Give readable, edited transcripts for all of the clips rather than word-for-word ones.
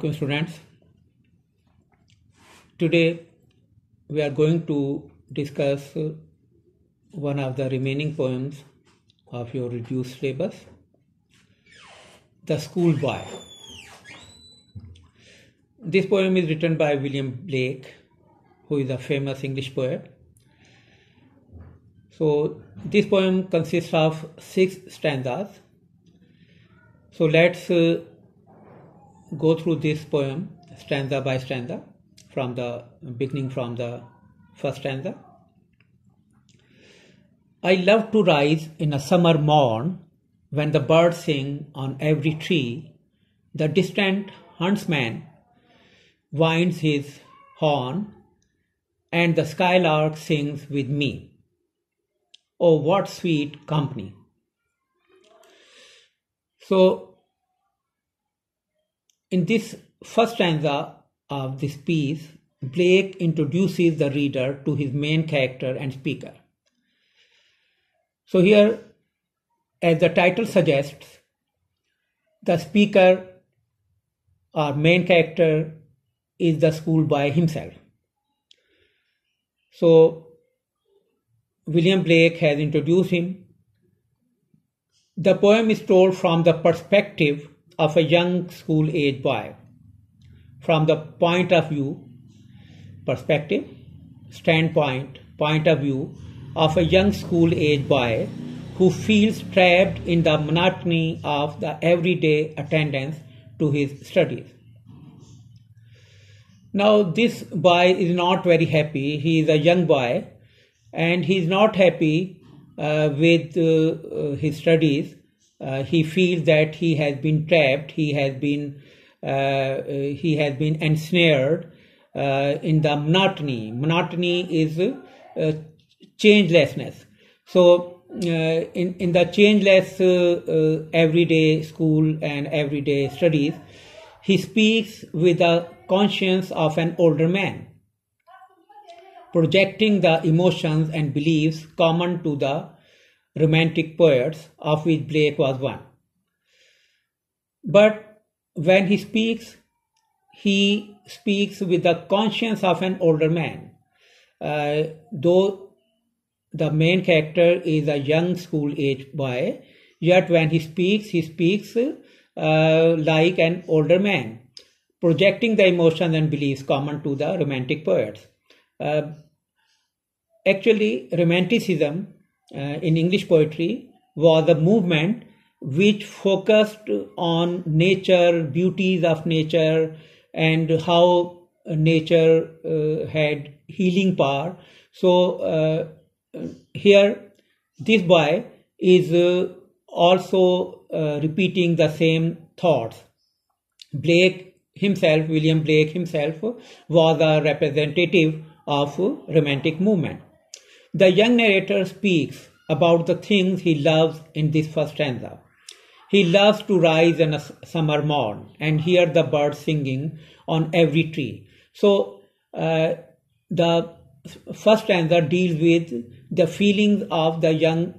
Welcome students. Today we are going to discuss one of the remaining poems of your reduced syllabus, The Schoolboy. This poem is written by William Blake, who is a famous English poet. So this poem consists of 6 stanzas. So let's go through this poem stanza by stanza beginning from the first stanza. I love to rise in a summer morn when the birds sing on every tree. The distant huntsman winds his horn and the skylark sings with me. Oh, what sweet company. So in this first stanza of this piece, Blake introduces the reader to his main character and speaker. So here, as the title suggests, the speaker or main character is the schoolboy himself. So William Blake has introduced him. The poem is told from the perspective of a young school-age boy, from the point of view, perspective, standpoint, point of view of a young school-age boy who feels trapped in the monotony of the everyday attendance to his studies. Now this boy is not very happy. He is a young boy and he is not happy with his studies. He feels that he has been trapped, he has been ensnared in the monotony. Monotony is changelessness. So in the changeless everyday school and everyday studies, he speaks with the conscience of an older man, projecting the emotions and beliefs common to the romantic poets, of which Blake was one. But when he speaks with the conscience of an older man. Though the main character is a young school-age boy, yet when he speaks like an older man, projecting the emotions and beliefs common to the romantic poets. Actually, Romanticism in English poetry was a movement which focused on nature, beauties of nature, and how nature had healing power. So here this boy is also repeating the same thoughts. William Blake himself was a representative of romantic movement. The young narrator speaks about the things he loves in this first stanza. He loves to rise in a summer morn and hear the birds singing on every tree. So the first stanza deals with the feelings of the young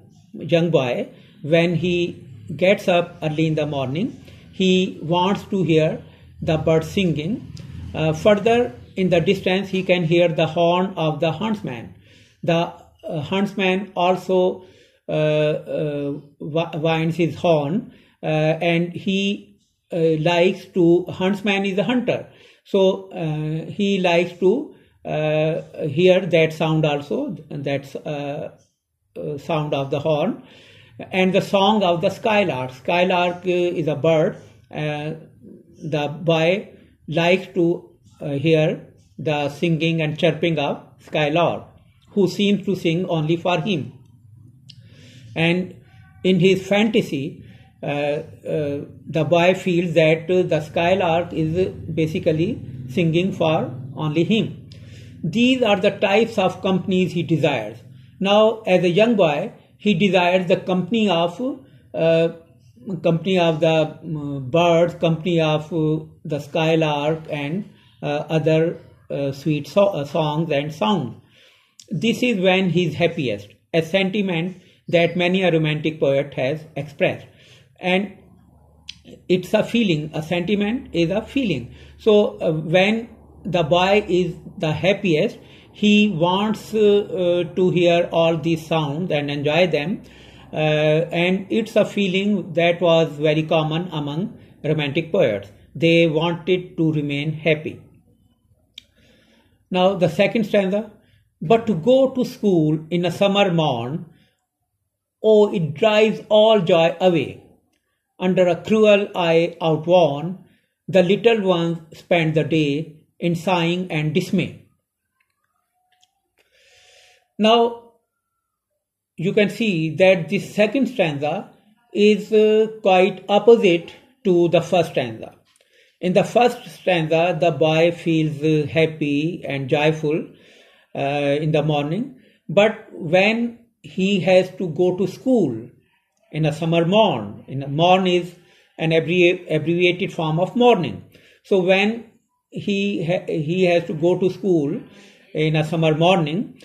boy when he gets up early in the morning. He wants to hear the birds singing. Further in the distance, he can hear the horn of the huntsman. The huntsman also winds his horn and he likes to, huntsman is a hunter, so he likes to hear that sound also, that's sound of the horn, and the song of the skylark. Skylark is a bird. The boy likes to hear the singing and chirping of skylark, who seems to sing only for him. And in his fantasy, the boy feels that the skylark is basically singing for only him. These are the types of companies he desires. Now, as a young boy, he desires the company of the birds, company of the skylark, and other sweet songs and sounds. This is when he is happiest, a sentiment that many a romantic poet has expressed. And It's a feeling. A sentiment is a feeling. So when the boy is the happiest, he wants to hear all these sounds and enjoy them. And it's a feeling that was very common among romantic poets. They wanted to remain happy. Now the second stanza. But to go to school in a summer morn, oh, it drives all joy away. Under a cruel eye outworn, the little ones spend the day in sighing and dismay. Now, you can see that this second stanza is quite opposite to the first stanza. In the first stanza, the boy feels happy and joyful in the morning, but when he has to go to school in a summer morn, morn is an abbreviated form of morning. So when he has to go to school in a summer morning,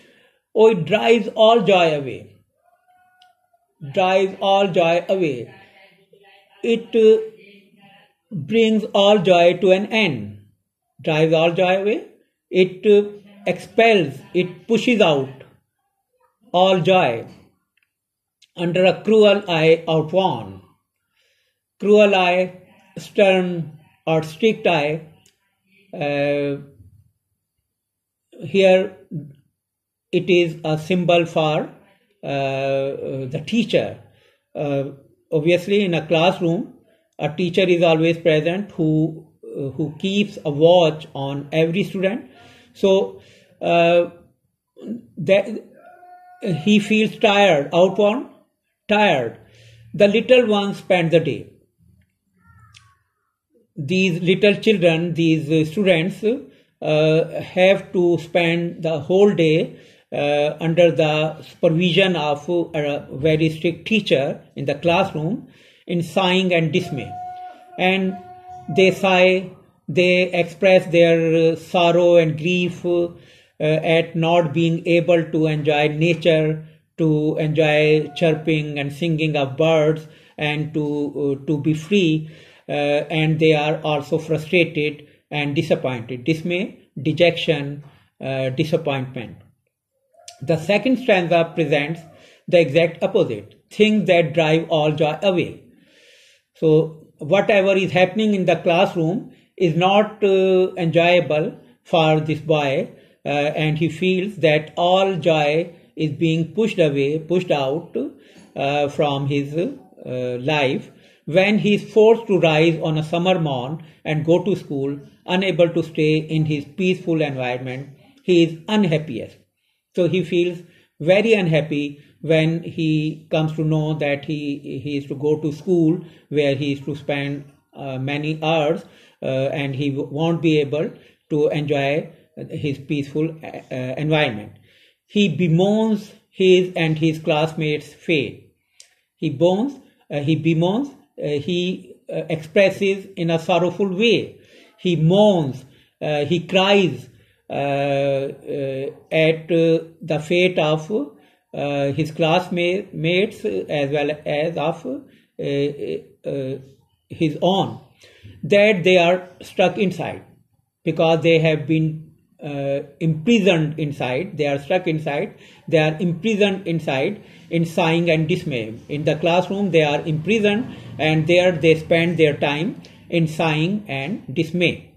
oh, it drives all joy away. Drives all joy away. It brings all joy to an end. Drives all joy away. It expels, it pushes out all joy under a cruel eye outworn. Cruel eye, stern or strict eye. Here it is a symbol for the teacher. Obviously, in a classroom, a teacher is always present who keeps a watch on every student. So that he feels tired, outworn, tired. The little ones spend the day. These little children, these students, have to spend the whole day under the supervision of a very strict teacher in the classroom in sighing and dismay. And they sigh, they express their sorrow and grief at not being able to enjoy nature, to enjoy chirping and singing of birds, and to be free. And they are also frustrated and disappointed. Dismay, dejection, disappointment. The second stanza presents the exact opposite, things that drive all joy away. So whatever is happening in the classroom is not enjoyable for this boy, and he feels that all joy is being pushed away, pushed out from his life when he is forced to rise on a summer morn and go to school, unable to stay in his peaceful environment. He is unhappiest. So he feels very unhappy when he comes to know that he is to go to school where he is to spend many hours and he won't be able to enjoy his peaceful environment. He bemoans his and his classmates' fate. He bemoans, he expresses in a sorrowful way. He mourns, he cries at the fate of his classmates as well as of his own, that they are stuck inside because they have been imprisoned inside. They are stuck inside. They are imprisoned inside in sighing and dismay. In the classroom they are imprisoned, and there they spend their time in sighing and dismay.